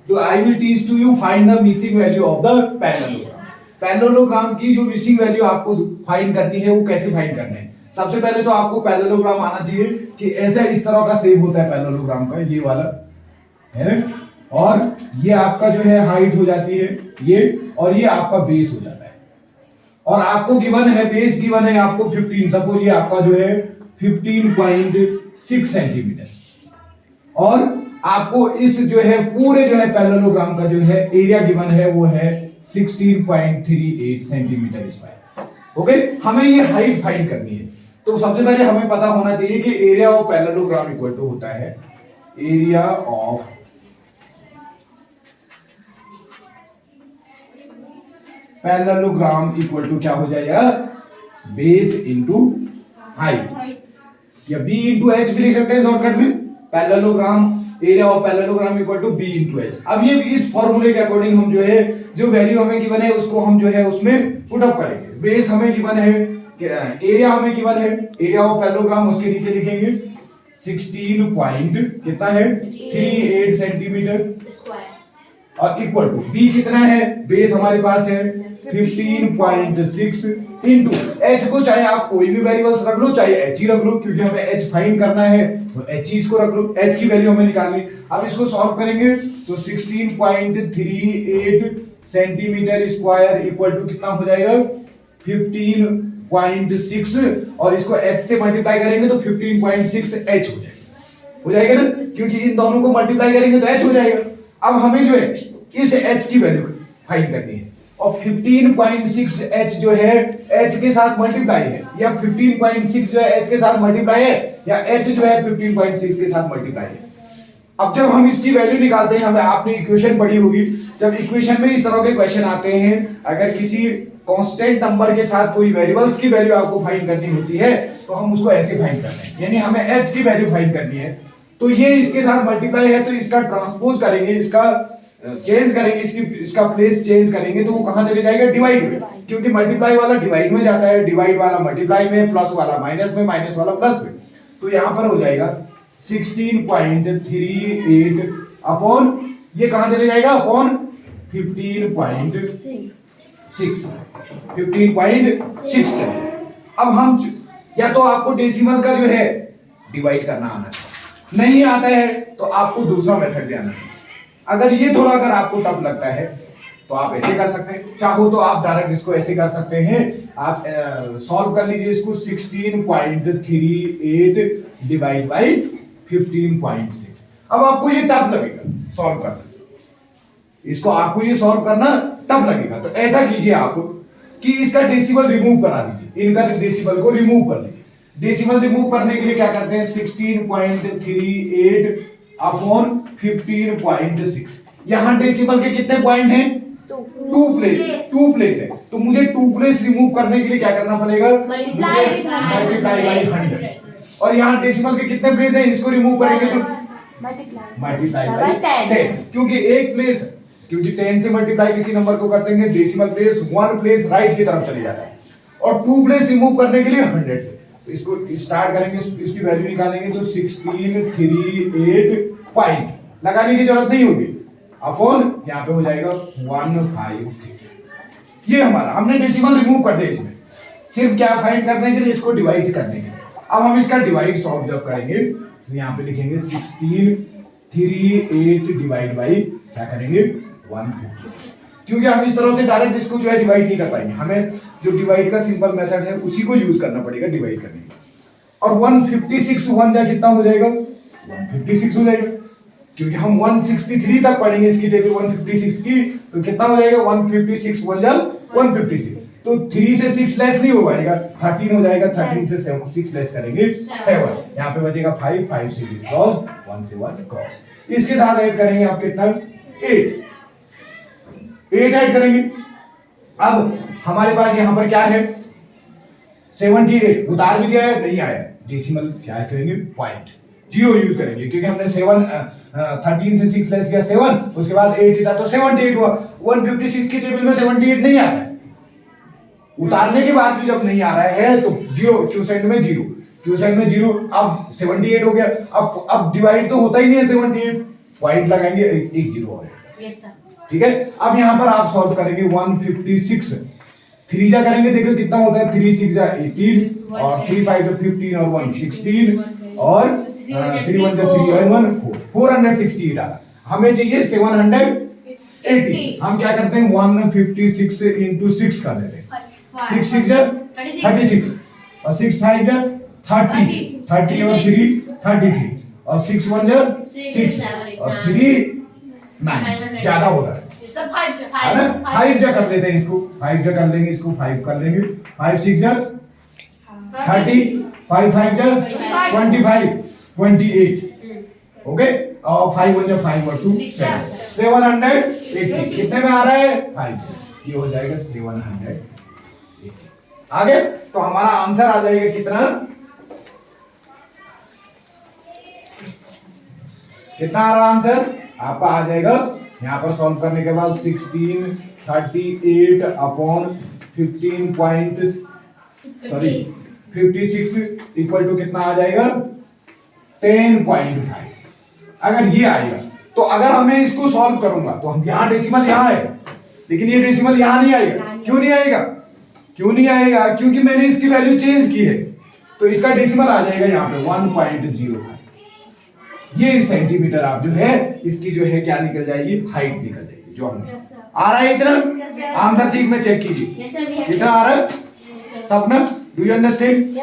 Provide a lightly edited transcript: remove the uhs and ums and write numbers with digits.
तो I will teach to you find the missing value of the parallelogram. Parallelogram की जो missing value आपको find करनी है वो कैसे फाइंड करना है। सबसे पहले तो आपको पैरेललोग्राम आना चाहिए कि ऐसा इस तरह का शेप होता है पैरेललोग्राम का, ये वाला है, और ये आपका जो है हाइट हो जाती है ये, और ये आपका बेस हो जाता है। और आपको गिवन है, बेस गिवन है आपको 15, सपोज ये आपका जो है 15.6 सेंटीमीटर, और आपको इस जो है पूरे जो है पैरेललोग्राम का जो है एरिया गिवन है वो है 16.38 सेंटीमीटर स्क्वायर। ओके, हमें ये हाइट फाइंड करनी है। तो सबसे पहले हमें पता होना चाहिए कि area of parallelogram equal to होता है area of parallelogram equal to क्या हो जाएगा, बेस इंटू हाइट, या बी इंटू एच भी लिख सकते हैं शॉर्टकट में। Parallelogram area of parallelogram equal to B into H. अब ये इस फॉर्मूले के अकॉर्डिंग हम जो है जो वैल्यू हमें गिवन है उसको हम जो है उसमें पुट अप करेंगे। बेस हमें गिवन है, एरिया हमें गिवन है, एरिया ऑफ पैरेललोग्राम उसके नीचे लिखेंगे 16 पॉइंट कितना है 38 सेंटीमीटर स्क्वायर, और इक्वल टू बी कितना है, बेस हमारे पास है 15.6 इंटू एच को चाहे आप कोई भी वेरिएबल्स रख लो, चाहे एच ही रख लो, क्योंकि हमें एच फाइंड करना है तो एच ही इसको रख लो, एच की वैल्यू हमें निकालनी। अब इसको सॉल्व करेंगे तो 16.38 सेंटीमीटर स्क्वायर इक्वल टू कितना हो जाएगा 15.6, और इसको एच से मल्टीप्लाई करेंगे तो 15.6 एच हो जाएगा ना, क्योंकि इन दोनों को मल्टीप्लाई करेंगे तो एच हो जाएगा। अब हमें जो है इस एच की वैल्यू फाइंड करनी है, और 15.6 एच जो है एच के साथ मल्टीप्लाई है, या 15.6 जो है एच के साथ मल्टीप्लाई है, या एच जो है 15.6 के साथ मल्टीप्लाई है। अब जब हम इसकी वैल्यू निकालते हैं, हमें आपने इक्वेशन पढ़ी होगी, जब इक्वेशन में इस तरह के क्वेश्चन आते हैं, अगर किसी कांस्टेंट नंबर के साथ कोई वेरिएबल्स की वैल्यू आपको फाइंड करनी होती है तो हम उसको ऐसे फाइंड करते हैं, यानी हमें एच की वैल्यू फाइंड करनी है, तो ये इसके साथ मल्टीप्लाई है तो इसका ट्रांसपोज करेंगे, इसका चेंज करेंगे, इसका प्लेस चेंज करेंगे तो वो कहां चले जाएगा, डिवाइड में, क्योंकि मल्टीप्लाई वाला डिवाइड में जाता है, डिवाइड वाला मल्टीप्लाई में, प्लस वाला माइनस में, माइनस वाला प्लस में। तो यहां पर हो जाएगा 16.38 अपॉन ये कहां चले जाएगा, अपॉन 15.6। अब हम या तो आपको डेसिमल का जो है डिवाइड करना आना चाहिए, नहीं आता है तो आपको दूसरा मेथड भी आना चाहिए। अगर ये थोड़ा अगर आपको टफ लगता है तो आप ऐसे कर सकते हैं, चाहो तो आप डायरेक्ट इसको ऐसे कर सकते हैं, आप सॉल्व कर लीजिए इसको 16.38 डिवाइड बाई 15.6। अब आपको ये टफ लगेगा सॉल्व करना, इसको आपको ये सॉल्व करना टफ लगेगा, तो ऐसा कीजिए आप कि इसका डेसिमल रिमूव करा दीजिए, इनका डेसिमल को रिमूव कर लीजिए। डेसिमल रिमूव करने के लिए क्या करते हैं, 16.38 अपॉन 15.6। यहां डेसिमल के कितने पॉइंट हैं, टू प्लेस है, तो मुझे टू प्लेस रिमूव करने के लिए क्या करना पड़ेगा, मल्टीप्लाई बाई 100। और यहां डेसिमल के कितने प्लेस हैं, इसको रिमूव करेंगे तो मल्टीप्लाई बाई 10, क्योंकि एक प्लेस, क्योंकि 10 से मल्टीप्लाई किसी नंबर को करते हैं डेसिमल प्लेस 1 प्लेस राइट की तरफ चले जाता है, और 2 प्लेस रिमूव करने के लिए 100 से। तो इसको स्टार्ट करेंगे, इसकी वैल्यू निकालेंगे तो 1638 पॉइंट लगाने की जरूरत नहीं होगी, अपॉन यहां पे हो जाएगा 156। ये हमारा हमने डेसिमल रिमूव कर दिया, इसमें सिर्फ क्या फाइंड करने के लिए, इसको डिवाइड करने के लिए। अब हम इसका डिवाइड सॉल्व जब करेंगे तो यहां पे लिखेंगे 1638 डिवाइड बाई क्या करेंगे 156, क्योंकि हम इस तरह से डायरेक्ट इसको जो है डिवाइड नहीं कर पाएंगे, हमें जो डिवाइड का सिंपल मेथड है उसी को यूज करना पड़ेगा डिवाइड करने के। और 156 1 जा कितना हो जाएगा, 156 हो जाएगा, क्योंकि हम 163 तक पढ़ेंगे इसकी टेबल 156 की, तो कितना हो जाएगा 156 1 जा 156, तो 3 से 6 लेस नहीं हो पाएगा, 13 हो जाएगा, 13 से 6 लेस करेंगे 7, यहाँ पे बचेगा 5, 5 से भी क्रॉस, 1 से 1 क्रॉस, इसके साथ ऐड करेंगे आप कितना 8 ऐड करेंगे। अब हमारे पास यहाँ पर क्या है 78, उतार भी दिया है, नहीं आया, डेसिमल क्या करेंगे पॉइंट 0 यूज करेंगे, क्योंकि हमने 13 से 6 लेस किया 7, उसके बाद 8 था तो 78 हुआ। 156 की टेबल में 78 नहीं आता है, उतारने के बाद भी जब नहीं आ रहा है तो 0, क्यूसेंट में 0, क्यूसेंट में 0, अब 78 हो गया। अब डिवाइड तो होता ही नहीं है 78, पॉइंट लगाएंगे, एक 0 और यस सर। ठीक है। अब यहाँ पर आप सॉल्व करेंगे 156, 3 जा करेंगे, देखो कितना होता है, 3 6 जा 18 और 3 5 जा 15 और 1 16 और 3 1 जा 3 और 1 460 डाला। हमें चाहिए 780। हम क्या करते हैं 156 into 6 कर देते हैं, 6 6 जा 36 और 6 5 जा 30 30 और 3 33 और 6 1 जा 6 और 3 9 ज्यादा हो रहा है सर 5 है ना। 5 जा कर लेते हैं इसको, 5 जा कर लेंगे इसको, 5 कर लेंगे, 5 6 जा 30 5 5 जा 25 28 ओके और 5 1 जा 5 और 2 7 780 कितने में आ रहा है 5, ये हो जाएगा 780। आगे तो हमारा आंसर आ जाएगा कितना, कितना आ रहा आंसर आपका आ जाएगा यहाँ पर सॉल्व करने के बाद 1638 अपॉन 56 इक्वल टू कितना आ जाएगा 10.5। अगर ये आएगा तो अगर हमें इसको सॉल्व करूंगा तो हम यहाँ डेसिमल यहाँ है, लेकिन ये डेसिमल यहाँ नहीं आएगा। क्यों नहीं आएगा, क्यों नहीं आएगा, क्योंकि मैंने इसकी वैल्यू चेंज की है, तो इसका डेसिमल आ जाएगा यहाँ पे 1.05। ये सेंटीमीटर आप जो है इसकी जो है क्या निकल जाएगी, हाइट निकल जाएगी। जो हमने आ रहा है इतना, आंसर शीट में चेक कीजिए कितना आ रहा है। सपना डू यू अंडरस्टैंड।